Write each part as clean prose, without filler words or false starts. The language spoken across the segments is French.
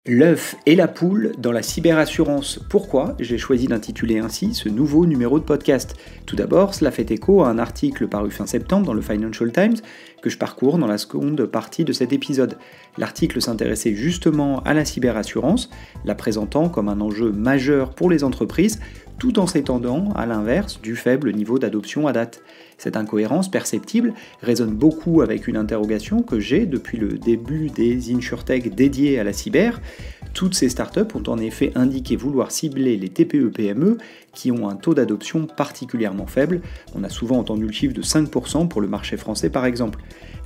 L'œuf et la poule dans la cyberassurance. Pourquoi j'ai choisi d'intituler ainsi ce nouveau numéro de podcast? Tout d'abord, cela fait écho à un article paru fin septembre dans le Financial Times que je parcours dans la seconde partie de cet épisode. L'article s'intéressait justement à la cyberassurance, la présentant comme un enjeu majeur pour les entreprises, tout en s'étendant à l'inverse du faible niveau d'adoption à date. Cette incohérence perceptible résonne beaucoup avec une interrogation que j'ai depuis le début des insurtech dédiés à la cyber. Toutes ces startups ont en effet indiqué vouloir cibler les TPE-PME qui ont un taux d'adoption particulièrement faible. On a souvent entendu le chiffre de 5% pour le marché français par exemple.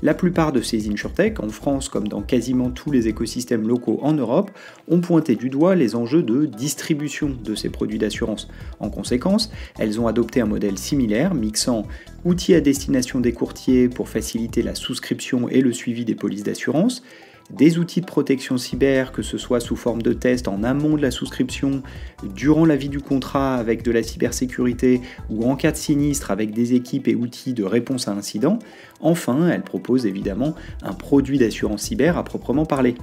La plupart de ces insurtech, en France comme dans quasiment tous les écosystèmes locaux en Europe, ont pointé du doigt les enjeux de distribution de ces produits d'assurance. En conséquence, elles ont adopté un modèle similaire, mixant outils à destination des courtiers pour faciliter la souscription et le suivi des polices d'assurance, des outils de protection cyber, que ce soit sous forme de test en amont de la souscription, durant la vie du contrat avec de la cybersécurité ou en cas de sinistre avec des équipes et outils de réponse à incidents. Enfin, elle propose évidemment un produit d'assurance cyber à proprement parler.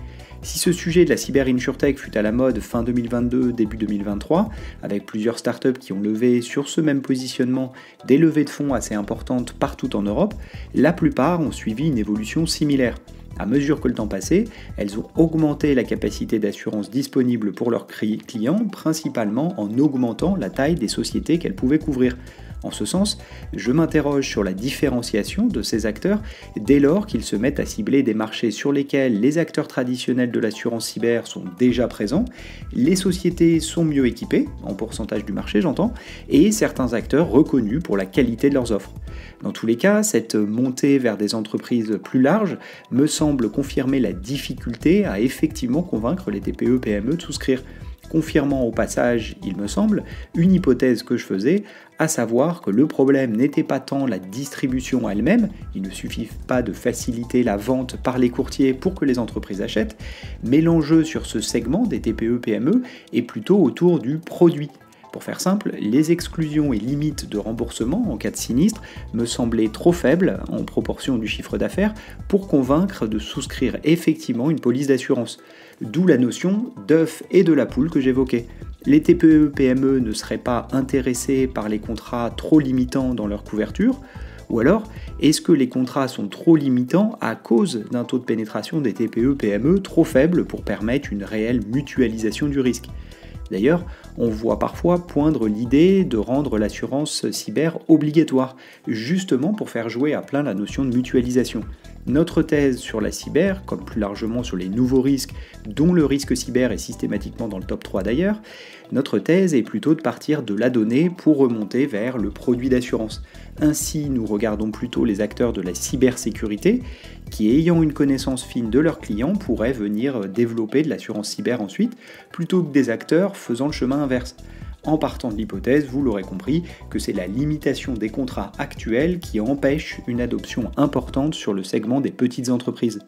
Si ce sujet de la cyber-insurtech fut à la mode fin 2022, début 2023, avec plusieurs startups qui ont levé sur ce même positionnement des levées de fonds assez importantes partout en Europe, la plupart ont suivi une évolution similaire. À mesure que le temps passait, elles ont augmenté la capacité d'assurance disponible pour leurs clients, principalement en augmentant la taille des sociétés qu'elles pouvaient couvrir. En ce sens, je m'interroge sur la différenciation de ces acteurs dès lors qu'ils se mettent à cibler des marchés sur lesquels les acteurs traditionnels de l'assurance cyber sont déjà présents, les sociétés sont mieux équipées, en pourcentage du marché j'entends, et certains acteurs reconnus pour la qualité de leurs offres. Dans tous les cas, cette montée vers des entreprises plus larges me semble confirmer la difficulté à effectivement convaincre les TPE-PME de souscrire, confirmant au passage, il me semble, une hypothèse que je faisais, à savoir que le problème n'était pas tant la distribution elle-même, il ne suffit pas de faciliter la vente par les courtiers pour que les entreprises achètent, mais l'enjeu sur ce segment des TPE-PME est plutôt autour du produit. Pour faire simple, les exclusions et limites de remboursement en cas de sinistre me semblaient trop faibles en proportion du chiffre d'affaires pour convaincre de souscrire effectivement une police d'assurance. D'où la notion d'œuf et de la poule que j'évoquais. Les TPE-PME ne seraient pas intéressés par les contrats trop limitants dans leur couverture, ou alors, est-ce que les contrats sont trop limitants à cause d'un taux de pénétration des TPE-PME trop faible pour permettre une réelle mutualisation du risque ? D'ailleurs, on voit parfois poindre l'idée de rendre l'assurance cyber obligatoire, justement pour faire jouer à plein la notion de mutualisation. Notre thèse sur la cyber, comme plus largement sur les nouveaux risques, dont le risque cyber est systématiquement dans le top 3 d'ailleurs, notre thèse est plutôt de partir de la donnée pour remonter vers le produit d'assurance. Ainsi, nous regardons plutôt les acteurs de la cybersécurité qui, ayant une connaissance fine de leurs clients, pourraient venir développer de l'assurance cyber ensuite, plutôt que des acteurs faisant le chemin inverse. En partant de l'hypothèse, vous l'aurez compris, que c'est la limitation des contrats actuels qui empêche une adoption importante sur le segment des petites entreprises.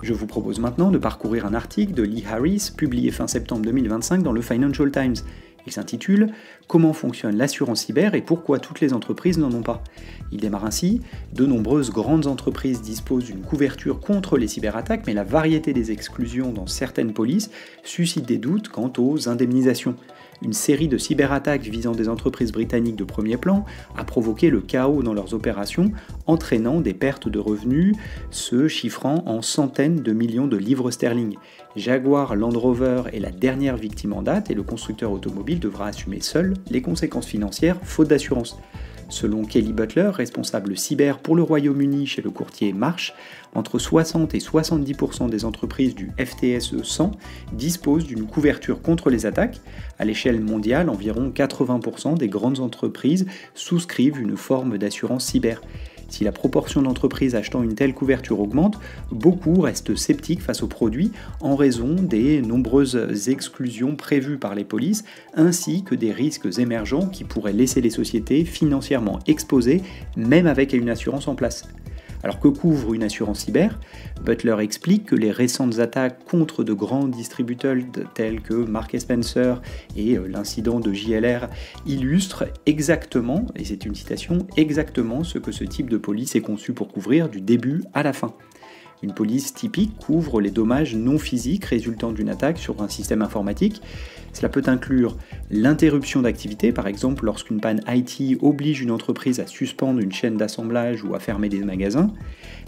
Je vous propose maintenant de parcourir un article de Lee Harris, publié fin septembre 2025 dans le Financial Times. Il s'intitule « Comment fonctionne l'assurance cyber et pourquoi toutes les entreprises n'en ont pas ?» Il démarre ainsi « De nombreuses grandes entreprises disposent d'une couverture contre les cyberattaques, mais la variété des exclusions dans certaines polices suscite des doutes quant aux indemnisations. Une série de cyberattaques visant des entreprises britanniques de premier plan a provoqué le chaos dans leurs opérations, entraînant des pertes de revenus se chiffrant en centaines de millions de livres sterling. Jaguar Land Rover est la dernière victime en date et le constructeur automobile devra assumer seul les conséquences financières faute d'assurance. Selon Kelly Butler, responsable cyber pour le Royaume-Uni chez le courtier Marsh, entre 60 et 70% des entreprises du FTSE 100 disposent d'une couverture contre les attaques. À l'échelle mondiale, environ 80% des grandes entreprises souscrivent une forme d'assurance cyber. Si la proportion d'entreprises achetant une telle couverture augmente, beaucoup restent sceptiques face aux produits en raison des nombreuses exclusions prévues par les polices ainsi que des risques émergents qui pourraient laisser les sociétés financièrement exposées même avec une assurance en place. Alors que couvre une assurance cyber? Butler explique que les récentes attaques contre de grands distributeurs tels que Marks & Spencer et l'incident de JLR illustrent exactement, et c'est une citation, exactement ce que ce type de police est conçu pour couvrir du début à la fin. Une police typique couvre les dommages non physiques résultant d'une attaque sur un système informatique. Cela peut inclure l'interruption d'activité, par exemple lorsqu'une panne IT oblige une entreprise à suspendre une chaîne d'assemblage ou à fermer des magasins,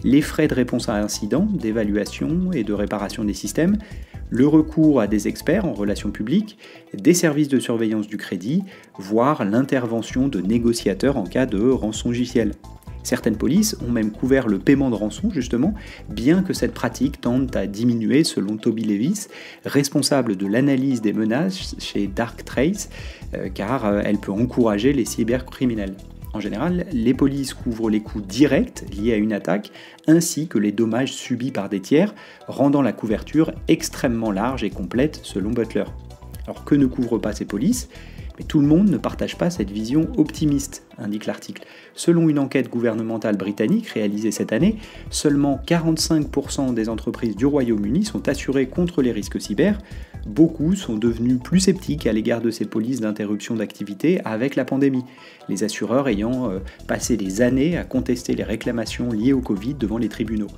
les frais de réponse à incidents, d'évaluation et de réparation des systèmes, le recours à des experts en relations publiques, des services de surveillance du crédit, voire l'intervention de négociateurs en cas de rançongiciel. Certaines polices ont même couvert le paiement de rançon, justement, bien que cette pratique tende à diminuer selon Toby Levis, responsable de l'analyse des menaces chez Darktrace, car elle peut encourager les cybercriminels. En général, les polices couvrent les coûts directs liés à une attaque, ainsi que les dommages subis par des tiers, rendant la couverture extrêmement large et complète selon Butler. Alors que ne couvrent pas ces polices ? Mais tout le monde ne partage pas cette vision optimiste, indique l'article. Selon une enquête gouvernementale britannique réalisée cette année, seulement 45% des entreprises du Royaume-Uni sont assurées contre les risques cyber. Beaucoup sont devenus plus sceptiques à l'égard de ces polices d'interruption d'activité avec la pandémie, les assureurs ayant passé des années à contester les réclamations liées au Covid devant les tribunaux.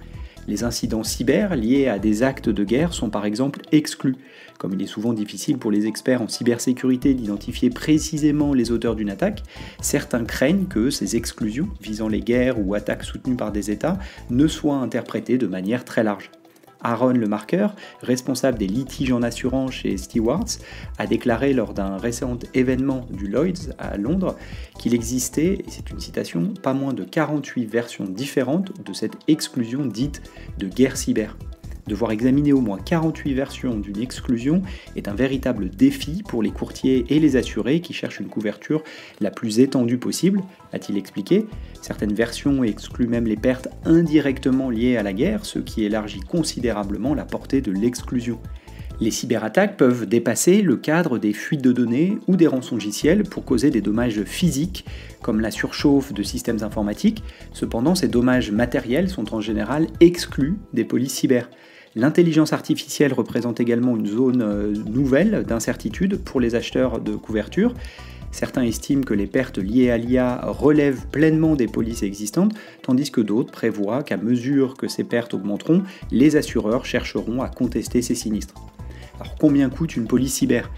Les incidents cyber liés à des actes de guerre sont par exemple exclus. Comme il est souvent difficile pour les experts en cybersécurité d'identifier précisément les auteurs d'une attaque, certains craignent que ces exclusions, visant les guerres ou attaques soutenues par des États, ne soient interprétées de manière très large. Aaron Lemarquer, responsable des litiges en assurance chez Stewards, a déclaré lors d'un récent événement du Lloyd's à Londres qu'il existait, et c'est une citation, pas moins de 48 versions différentes de cette exclusion dite de guerre cyber. Devoir examiner au moins 48 versions d'une exclusion est un véritable défi pour les courtiers et les assurés qui cherchent une couverture la plus étendue possible, a-t-il expliqué. Certaines versions excluent même les pertes indirectement liées à la guerre, ce qui élargit considérablement la portée de l'exclusion. Les cyberattaques peuvent dépasser le cadre des fuites de données ou des rançongiciels pour causer des dommages physiques, comme la surchauffe de systèmes informatiques. Cependant, ces dommages matériels sont en général exclus des polices cyber. L'intelligence artificielle représente également une zone nouvelle d'incertitude pour les acheteurs de couverture. Certains estiment que les pertes liées à l'IA relèvent pleinement des polices existantes, tandis que d'autres prévoient qu'à mesure que ces pertes augmenteront, les assureurs chercheront à contester ces sinistres. Alors combien coûte une police cyber ?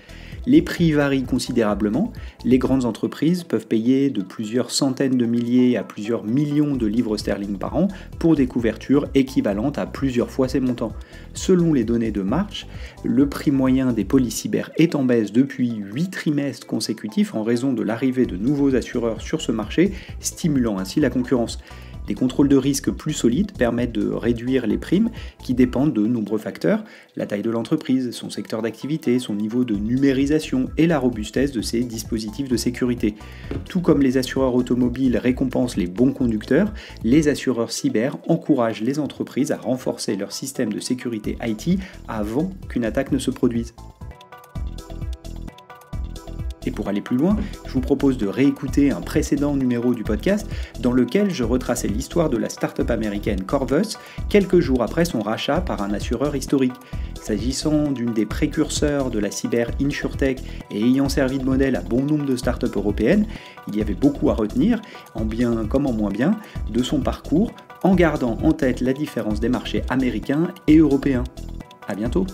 Les prix varient considérablement. Les grandes entreprises peuvent payer de plusieurs centaines de milliers à plusieurs millions de livres sterling par an pour des couvertures équivalentes à plusieurs fois ces montants. Selon les données de March, le prix moyen des polices cyber est en baisse depuis 8 trimestres consécutifs en raison de l'arrivée de nouveaux assureurs sur ce marché, stimulant ainsi la concurrence. Des contrôles de risque plus solides permettent de réduire les primes qui dépendent de nombreux facteurs, la taille de l'entreprise, son secteur d'activité, son niveau de numérisation et la robustesse de ses dispositifs de sécurité. Tout comme les assureurs automobiles récompensent les bons conducteurs, les assureurs cyber encouragent les entreprises à renforcer leur système de sécurité IT avant qu'une attaque ne se produise. Et pour aller plus loin, je vous propose de réécouter un précédent numéro du podcast dans lequel je retraçais l'histoire de la start-up américaine Corvus quelques jours après son rachat par un assureur historique. S'agissant d'une des précurseurs de la cyber insurtech et ayant servi de modèle à bon nombre de start-up européennes, il y avait beaucoup à retenir, en bien comme en moins bien, de son parcours, en gardant en tête la différence des marchés américains et européens. À bientôt!